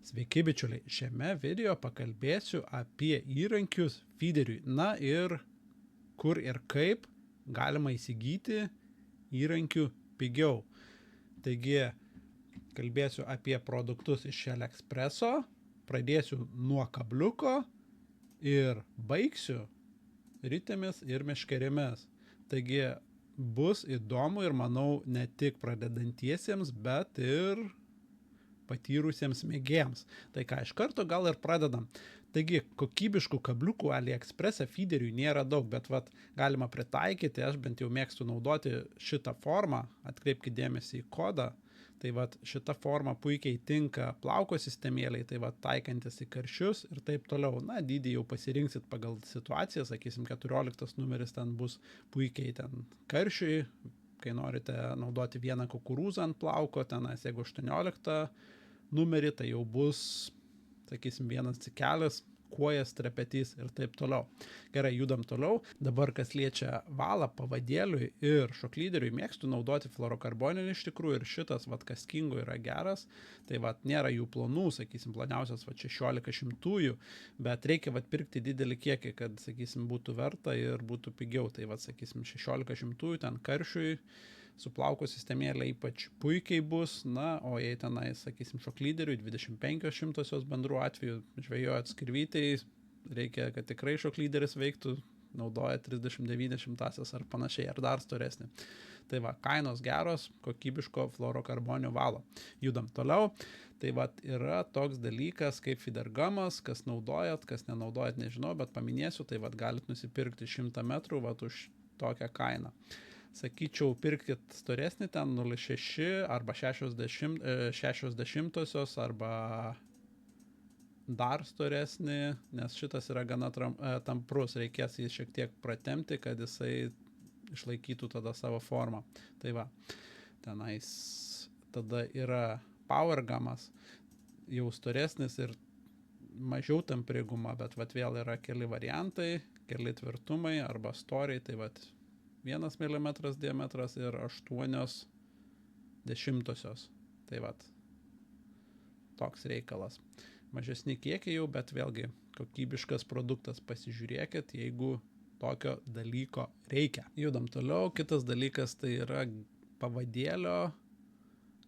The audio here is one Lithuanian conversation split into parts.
Sveiki bičiuliai, šiame video pakalbėsiu apie įrankius feederiui, na ir kur ir kaip galima įsigyti įrankių pigiau. Taigi kalbėsiu apie produktus iš AliExpreso, pradėsiu nuo kabliuko ir baigsiu ritėmis ir meškerėmis. Taigi bus įdomu ir manau ne tik pradedantiesiems, bet ir patyrusiems mėgėjams. Tai ką, iš karto gal ir pradedam. Taigi, kokybiškų kabliukų AliExpress feederiui nėra daug, bet galima pritaikyti, aš bent jau mėgstu naudoti šitą formą, atkreipkite dėmesį į kodą. Tai šita forma puikiai tinka plauko sistemėliai, tai taikantis į karšius ir taip toliau. Na, dydį jau pasirinksit pagal situaciją, sakysim, 14 numeris ten bus puikiai ten karšiui, kai norite naudoti vieną kukurūzą ant plauko, tenais jeigu 18 numerį, tai jau bus, sakysim, vienas cikelis, kuojas, trepetys ir taip toliau. Gerai, judam toliau. Dabar, kas liečia valą pavadėliui ir šoklyderiui, mėgstu naudoti fluorokarboninį iš tikrųjų ir šitas, kaskingo yra geras. Tai nėra jų plonų, sakysim, ploniausias 1600, bet reikia pirkti didelį kiekį, kad, sakysim, būtų verta ir būtų pigiau. Tai sakysim, 1600 ten karšiui su plauko sistemėlė ypač puikiai bus, na, o jei tenai, sakysim, šoklyderiui 2500 bendrų atveju žvejojat skirvytei, reikia, kad tikrai šoklyderis veiktų, naudoja 30-90 ar panašiai, ar dar storesnį. Tai kainos geros, kokybiško fluorokarbonio valo. Judam toliau. Tai yra toks dalykas kaip Fidergamas, kas naudojat, kas nenaudojat, nežinau, bet paminėsiu, tai galit nusipirkti 100 metrų už tokią kainą. Sakyčiau, pirkit storesnį ten 0,6 arba 60 arba dar storesnį, nes šitas yra gana tamprus, reikės jį šiek tiek pratempti, kad jisai išlaikytų tada savo formą. Tai tenais tada yra Powergamas, jau storesnis ir mažiau tamprigumą, bet vėl yra keli variantai, keli tvirtumai arba storiai, tai 1 mm diametras ir 0,8. Tai toks reikalas. Mažesni kiekiai jau, bet vėlgi kokybiškas produktas, pasižiūrėkit, jeigu tokio dalyko reikia. Judam toliau. Kitas dalykas tai yra pavadėlio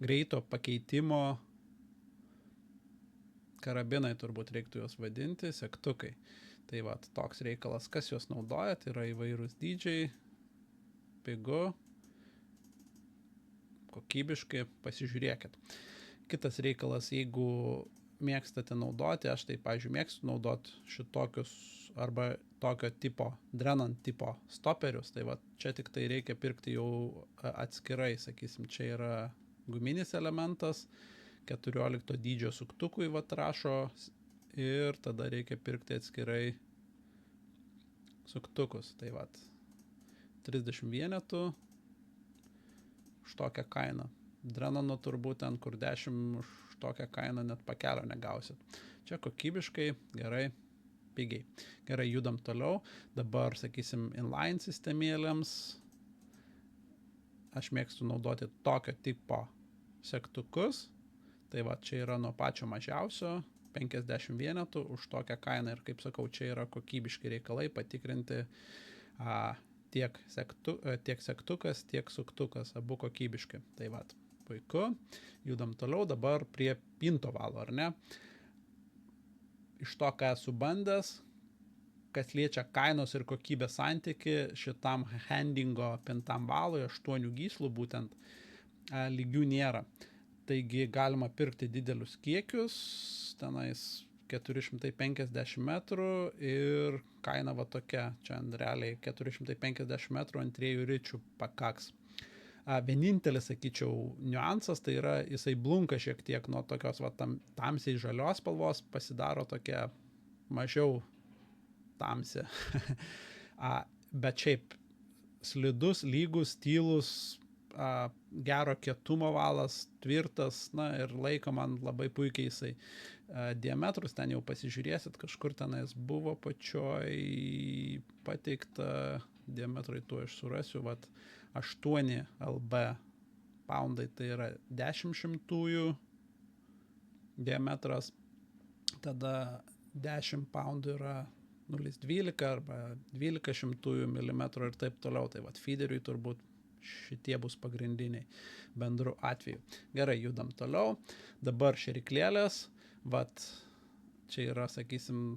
greito pakeitimo karabinai, turbūt reiktų juos vadinti, segtukai. Tai toks reikalas, kas juos naudoja, tai yra įvairūs dydžiai, pigu, kokybiškai, pasižiūrėkit. Kitas reikalas, jeigu mėgstate naudoti, aš tai, pavyzdžiui, mėgstu naudoti šitokius arba tokio tipo, Drenant tipo stoperius, tai čia tik tai reikia pirkti jau atskirai, sakysim, čia yra guminis elementas, 14 dydžio suktukui rašo ir tada reikia pirkti atskirai suktukus, tai 30 vienetų už tokią kainą. Drenano turbūt ten, kur 10 už tokią kainą net pakelio negausit. Čia kokybiškai, gerai, pigiai. Gerai, judam toliau. Dabar, sakysim, inline sistemėlėms aš mėgstu naudoti tokio tipo segtukus. Tai čia yra nuo pačio mažiausio 50 vienetų už tokią kainą ir, kaip sakau, čia yra kokybiški reikalai patikrinti tiek segtukas, tiek suktukas, abu kokybiški. Tai puiku. Judam toliau dabar prie pinto valo, ar ne? Iš to, ką esu bandęs, kas liečia kainos ir kokybės santyki, šitam Handingo pintam valui 8 gyslų būtent lygių nėra. Taigi galima pirkti didelius kiekius, tenais 450 metrų ir kaina tokia, čia realiai 450 metrų ant 3 ričių pakaks. Vienintelis, sakyčiau, niuansas, tai yra, jisai blunka šiek tiek nuo tokios tamsiai žalios spalvos, pasidaro tokia mažiau tamsi. Bet šiaip slidus, lygus, tylus, gero kietumo valas, tvirtas, na ir laiko man labai puikiai jisai. Diametrus ten jau pasižiūrėsit, kažkur tenais buvo pačioj pateikta, diametrai tuo aš surasiu, 8 lb poundai, tai yra 10 šimtųjų diametras, tada 10 poundų yra 0,12 arba 12 milimetrų ir taip toliau. Tai vat feederiui turbūt šitie bus pagrindiniai bendru atveju. Gerai, judam toliau. Dabar šeriklėlės, vat čia yra, sakysim,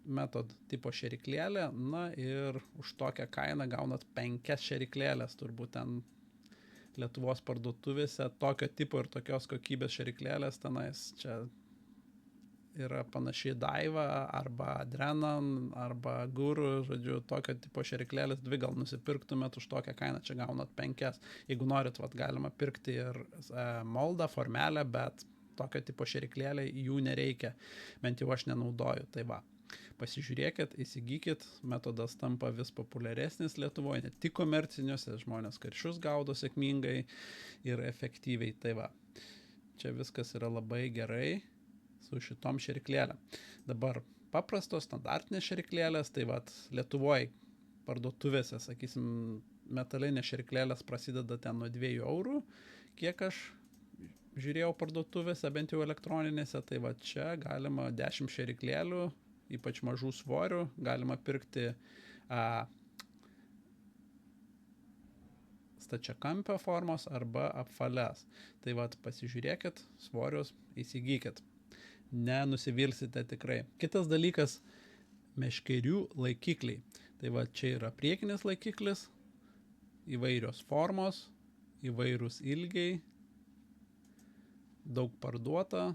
metod tipo šeriklėlė, na ir už tokią kainą gaunat 5 šeriklėlės, turbūt ten Lietuvos parduotuvėse tokio tipo ir tokios kokybės šeriklėlės tenais čia yra panašiai Daiva arba Adrenan arba Guru, žodžiu, tokio tipo šeriklėlės 2 gal nusipirktumėt už tokią kainą, čia gaunat 5. Jeigu norit, vat, galima pirkti ir moldą, formelę, bet tokio tipo šeriklėlė jų nereikia, bent jau aš nenaudoju, tai va. Pasižiūrėkit, įsigykit, metodas tampa vis populiaresnis Lietuvoje, ne tik komerciniuose, žmonės karšius gaudo sėkmingai ir efektyviai, tai va. Čia viskas yra labai gerai su šitom šeriklėlėm. Dabar paprastos standartinės šeriklėlės, tai va, Lietuvoje parduotuvėse, sakysim, metalinės šeriklėlės prasideda ten nuo 2 eurų, kiek aš žiūrėjau parduotuvėse, bent jau elektroninėse, tai va čia galima 10 šeriklėlių, ypač mažų svorių, galima pirkti stačiakampio formos arba apvalias. Tai vat pasižiūrėkit, svorius įsigykit. Nenusivilsite tikrai. Kitas dalykas – meškerių laikikliai. Tai va čia yra priekinis laikiklis, įvairios formos, įvairūs ilgiai, daug parduota.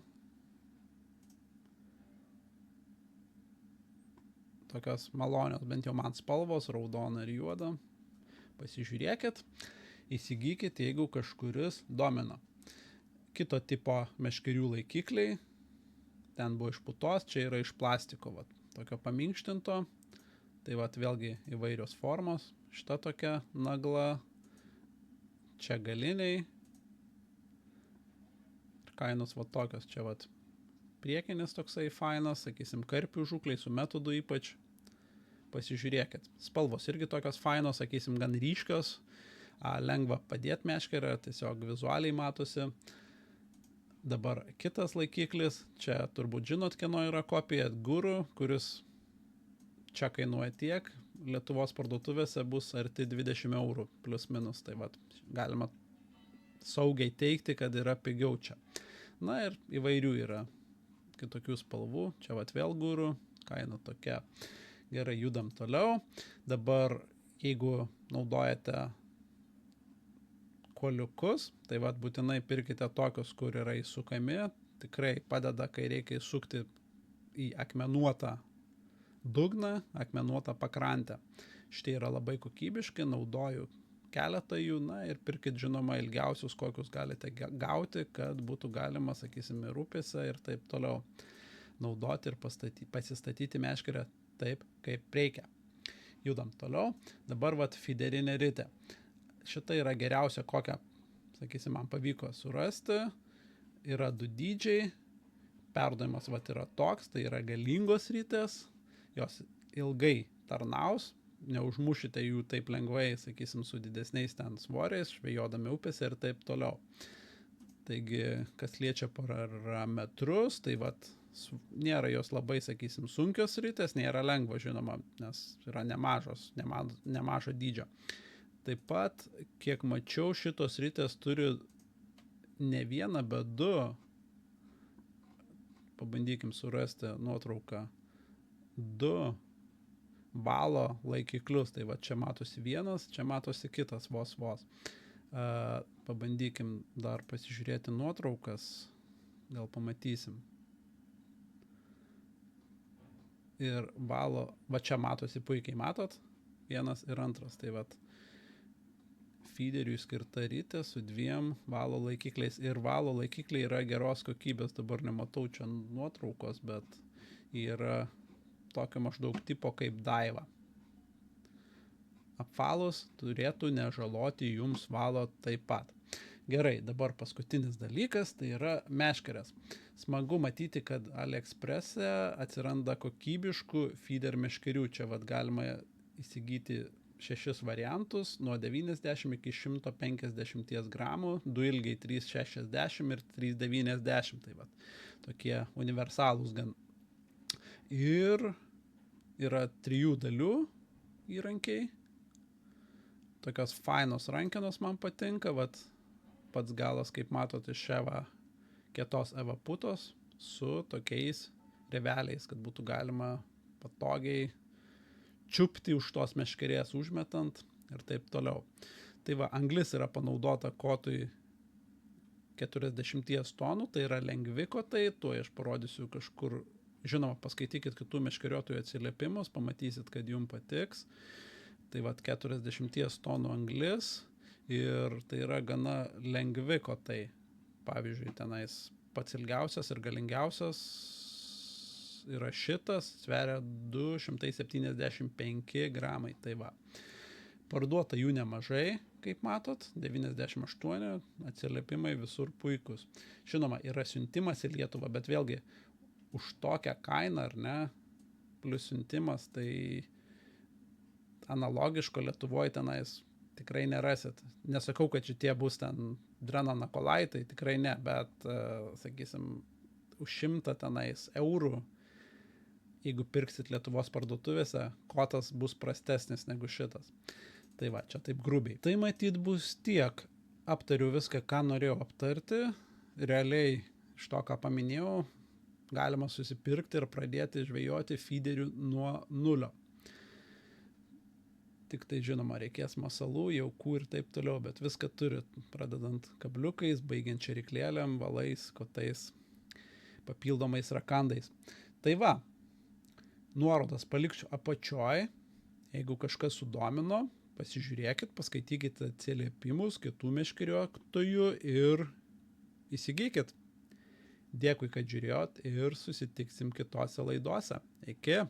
Tokios malonios, bent jau man spalvos, raudona ir juoda. Pasižiūrėkit, įsigykit, jeigu kažkuris domina. Kito tipo meškerių laikikliai, ten buvo iš putos, čia yra iš plastiko, vat, tokio paminkštinto. Tai vat vėlgi įvairios formos, šita tokia nagla, čia galiniai. Ir kainos vat tokios, čia vat priekinis toksai fainas, sakysim, karpių žūkliai su metodu ypač. Pasižiūrėkit. Spalvos irgi tokios fainos, sakysim, gan ryškios, lengva padėti meškerę, tiesiog vizualiai matosi. Dabar kitas laikiklis, čia turbūt žinot, kieno yra kopija, Guru, kuris čia kainuoja tiek, Lietuvos parduotuvėse bus arti 20 eurų, plus minus, tai vat, galima saugiai teikti, kad yra pigiau čia. Na ir įvairių yra kitokių spalvų, čia vat vėl Guru, kaina tokia. Gerai, judam toliau. Dabar, jeigu naudojate kuoliukus, tai vat būtinai pirkite tokius, kur yra įsukami. Tikrai padeda, kai reikia įsukti į akmenuotą dugną, akmenuotą pakrantę. Šitie yra labai kokybiški, naudoju keletą jų, na ir pirkit, žinoma, ilgiausius, kokius galite gauti, kad būtų galima, sakysim, ir upėse ir taip toliau naudoti ir pasistatyti meškerę taip, kaip reikia. Judam toliau. Dabar vat fiderinė ritė. Šita yra geriausia, kokią, sakysim, man pavyko surasti. Yra 2 dydžiai. Perdavimas vat yra toks, tai yra galingos ritės. Jos ilgai tarnaus. Neužmušite jų taip lengvai, sakysim, su didesniais ten svoriais, žvejodami upėse ir taip toliau. Taigi, kas liečia parametrus, tai vat nėra jos labai, sakysim, sunkios ritės, nėra lengva, žinoma, nes yra nemažo dydžio. Taip pat, kiek mačiau, šitos ritės turi ne vieną, bet 2, pabandykim surasti nuotrauką, 2 valo laikiklius, tai va čia matosi vienas, čia matosi kitas vos. Pabandykim dar pasižiūrėti nuotraukas, gal pamatysim. Ir valo, va čia matosi puikiai, matot, 1 ir 2, tai vat feederiui skirta ritė su 2 valo laikikliais. Ir valo laikikliai yra geros kokybės, dabar nematau čia nuotraukos, bet yra tokio maždaug tipo kaip Daiva. Apvalus turėtų nežaloti jums valo taip pat. Gerai, dabar paskutinis dalykas, tai yra meškerės. Smagu matyti, kad AliExpress'e atsiranda kokybiškų feeder meškerių. Čia vat galima įsigyti 6 variantus nuo 90 iki 150 gramų, du ilgiai 3,60 ir 3,90, tai va, tokie universalūs gan. Ir yra 3 dalių įrankiai, tokios fainos rankenos man patinka, vat pats galas, kaip matot, iš Eva kietos Eva putos su tokiais reveliais, kad būtų galima patogiai čiupti už tos meškerės užmetant ir taip toliau. Tai va, anglis yra panaudota kotui 40 tonų, tai yra lengvi kotai, tuo aš parodysiu kažkur, žinoma, paskaitykit kitų meškeriotojų atsiliepimus, pamatysit, kad jums patiks. Tai va, 40 tonų anglis ir tai yra gana lengvi kotai. Pavyzdžiui, tenais pats ilgiausias ir galingiausias yra šitas, sveria 275 gramai, tai va. Parduota jų nemažai, kaip matot, 98, atsiliepimai visur puikus. Žinoma, yra siuntimas į Lietuvą, bet vėlgi už tokią kainą, ar ne, plus siuntimas, tai analogiško Lietuvoje tenais tikrai nerasit. Nesakau, kad šitie bus ten Drena Nakolai, tai tikrai ne, bet, sakysim, už 100 tenais eurų, jeigu pirksit Lietuvos parduotuvėse, kotas bus prastesnis negu šitas. Tai va, čia taip grubiai. Tai matyt bus tiek. Aptariu viską, ką norėjau aptarti. Realiai iš to, ką paminėjau, galima susipirkti ir pradėti žvejoti feederių nuo nulio. Tik tai, žinoma, reikės masalų, jaukų ir taip toliau, bet viską turit, pradedant kabliukais, baigiant šeriklėlėm, valais, kotais, papildomais rakandais. Tai va, nuorodas paliksiu apačioj, jeigu kažkas sudomino, pasižiūrėkit, paskaitykite atsiliepimus kitų meškeriotojų ir įsigykit. Dėkui, kad žiūrėjot ir susitiksim kitose laidose. Iki!